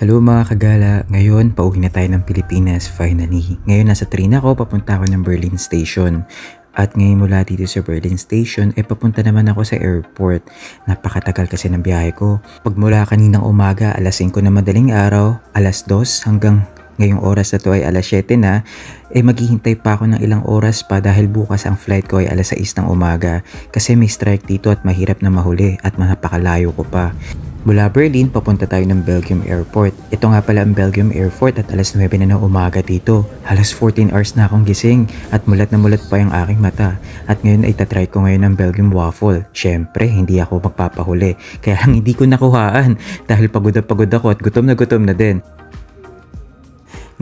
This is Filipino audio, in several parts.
Hello mga kagala, ngayon pauwi na tayo ng Pilipinas finally. Ngayon nasa train ako, papunta ako ng Berlin Station. At ngayon mula dito sa Berlin Station, papunta naman ako sa airport. Napakatagal kasi ng biyahe ko. Pagmula kaninang umaga, alas 5 na madaling araw, alas 2 hanggang ngayong oras na to ay alas 7 na, maghihintay pa ako ng ilang oras pa dahil bukas ang flight ko ay alas 6 ng umaga. Kasi may strike dito at mahirap na mahuli at napakalayo ko pa. Mula Berlin, papunta tayo ng Belgium Airport. Ito nga pala ang Belgium Airport at alas 9 na ng umaga dito. Halos 14 hours na akong gising at mulat na mulat pa yung aking mata. At ngayon ay tatry ko ngayon ng Belgium Waffle. Syempre, hindi ako magpapahuli. Kaya lang hindi ko nakuhaan dahil pagod ako at gutom na din.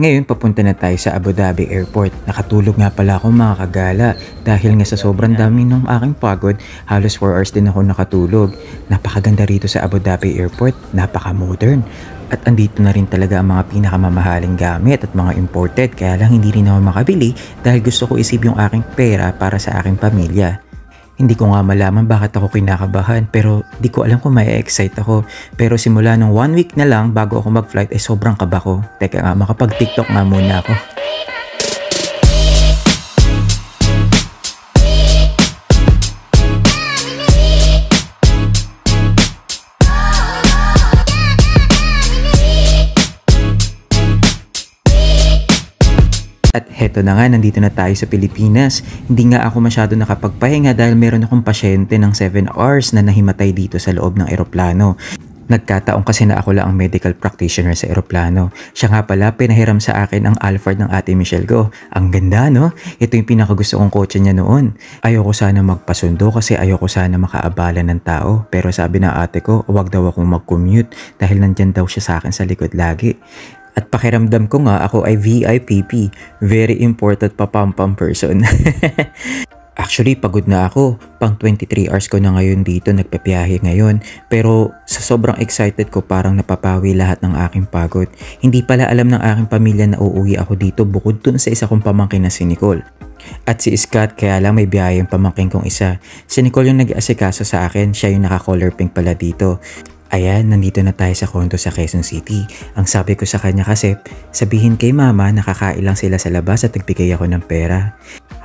Ngayon, papunta na tayo sa Abu Dhabi Airport. Nakatulog nga pala ako mga kagala dahil nga sa sobrang dami ng aking pagod, halos 4 hours din ako nakatulog. Napakaganda rito sa Abu Dhabi Airport, napaka-modern. At andito na rin talaga ang mga pinakamamahaling gamit at mga imported, kaya lang hindi rin ako makabili dahil gusto ko isip yung aking pera para sa aking pamilya. Hindi ko nga malaman bakit ako kinakabahan pero di ko alam kung may excite ako. Pero simula nung 1 week na lang bago ako mag-flight ay sobrang kaba ko. Teka nga, makapag-TikTok nga muna ako. At heto na nga, nandito na tayo sa Pilipinas. Hindi nga ako masyado nakapagpahinga dahil meron akong pasyente ng 7 hours na nahimatay dito sa loob ng eroplano. Nagkataon kasi na ako lang ang medical practitioner sa eroplano. Siya nga pala pinahiram sa akin ang Alphard ng ate Michelle ko. Ang ganda no? Ito yung pinakagusto kong kotse niya noon. Ayoko sana magpasundo kasi ayoko sana makaabala ng tao. Pero sabi ng ate ko, wag daw akong mag-commute dahil nandyan daw siya sa akin sa likod lagi. At pakiramdam ko nga ako ay VIPP, very important papampam person. Actually, pagod na ako. Pang 23 hours ko na ngayon dito, nagpapiyahe ngayon. Pero sa sobrang excited ko, parang napapawi lahat ng aking pagod. Hindi pala alam ng aking pamilya na uuwi ako dito bukod dun sa isa kong pamangkin na si Nicole. At si Scott, kaya lang may biyahe yung pamangkin kong isa. Si Nicole yung nag-aasikaso sa akin, siya yung naka-color pink pala dito. Ayan, nandito na tayo sa condo sa Quezon City. Ang sabi ko sa kanya kasi, sabihin kay mama nakakailang sila sa labas at nagbigay ako ng pera.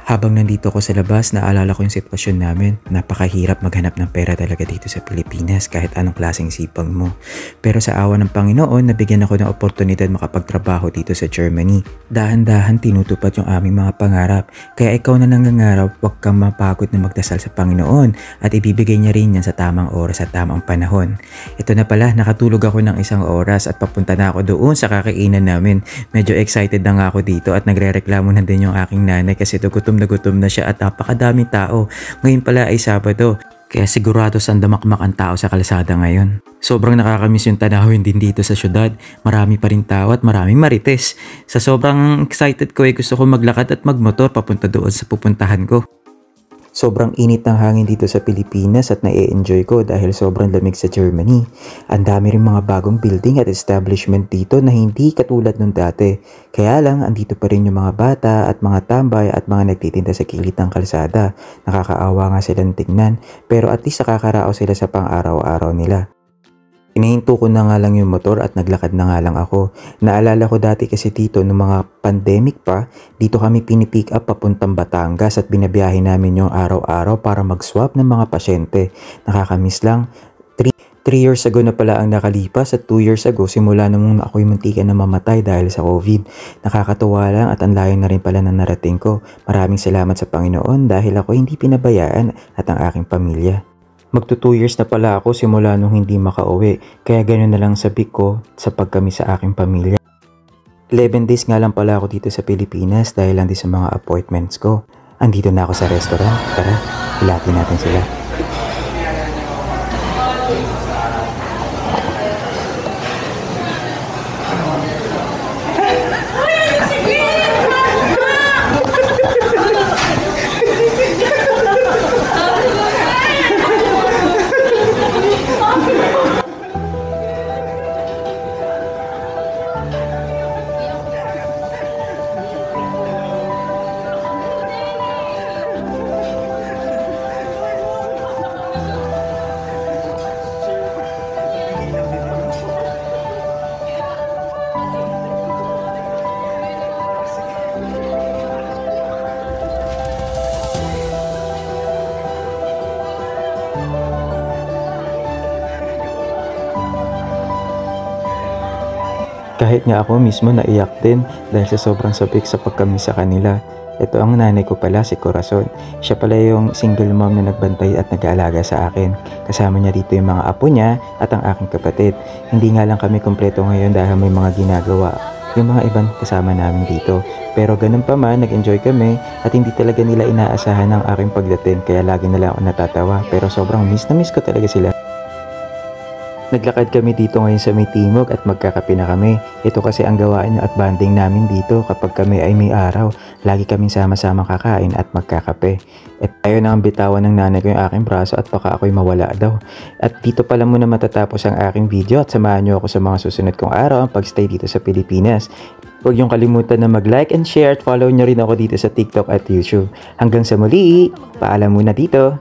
Habang nandito ako sa labas, naalala ko yung sitwasyon namin. Napakahirap maghanap ng pera talaga dito sa Pilipinas kahit anong klaseng sipag mo. Pero sa awa ng Panginoon, nabigyan ako ng oportunidad makapagtrabaho dito sa Germany. Dahan-dahan tinutupad yung aming mga pangarap. Kaya ikaw na nangangarap, huwag kang mapagod na magdasal sa Panginoon at ibibigay niya rin yan sa tamang oras at tamang panahon. Ito na pala, nakatulog ako ng 1 oras at papunta na ako doon sa kakainan namin. Medyo excited na nga ako dito at nagrereklamo na din yung aking nanay kasi gutom na siya at napakadaming tao. Ngayon pala ay Sabado, kaya sigurado sandamakmak ang tao sa kalsada ngayon. Sobrang nakakamiss yung tanawin din dito sa syudad. Marami pa rin tao at maraming marites. Sa sobrang excited ko gusto ko maglakad at magmotor papunta doon sa pupuntahan ko. Sobrang init ng hangin dito sa Pilipinas at na-enjoy ko dahil sobrang lamig sa Germany. Ang dami rin mga bagong building at establishment dito na hindi katulad nung dati. Kaya lang, andito pa rin yung mga bata at mga tambay at mga nagtitinda sa kilid ng kalsada. Nakakaawa nga silang tignan, pero at least nakakaraos sila sa pang-araw-araw nila. Inahinto ko na nga lang yung motor at naglakad na nga lang ako. Naalala ko dati kasi dito nung mga pandemic pa, dito kami pinipick up papuntang Batangas at binabiyahe namin yung araw-araw para mag-swab ng mga pasyente. Nakakamiss lang. 3 years ago na pala ang nakalipas at 2 years ago simula nung ako'y muntikan na mamatay dahil sa COVID. Nakakatuwa lang at ang layo na rin pala na narating ko. Maraming salamat sa Panginoon dahil ako hindi pinabayaan at ang aking pamilya. Magto 2 years na pala ako simula nung hindi makauwi, kaya ganoon na lang sabi ko sa pagkami sa aking pamilya. 11 days nga lang pala ako dito sa Pilipinas dahil lang din sa mga appointments ko. Andito na ako sa restaurant, tara, hilatin natin sila. Kahit nga ako mismo naiyak din dahil sa sobrang sabik sa pagkamiss sa kanila. Ito ang nanay ko pala, si Corazon. Siya pala yung single mom na nagbantay at nag-aalaga sa akin. Kasama niya dito yung mga apo niya at ang aking kapatid. Hindi nga lang kami kompleto ngayon dahil may mga ginagawa yung mga ibang kasama namin dito. Pero ganun pa man, nag-enjoy kami at hindi talaga nila inaasahan ang aking pagdating, kaya lagi na lang ako natatawa. Pero sobrang miss na miss ko talaga sila. Naglakad kami dito ngayon sa may timog at magkakape na kami. Ito kasi ang gawain at banding namin dito kapag kami ay may araw. Lagi kaming sama-sama kakain at magkakape. At ayaw na ang bitawan ng nanay ko yung aking braso at baka ako'y mawala daw. At dito pala muna matatapos ang aking video at samahan nyo ako sa mga susunod kong araw ang pagstay dito sa Pilipinas. Huwag niyong kalimutan na mag-like and share at follow nyo rin ako dito sa TikTok at YouTube. Hanggang sa muli, paalam muna dito.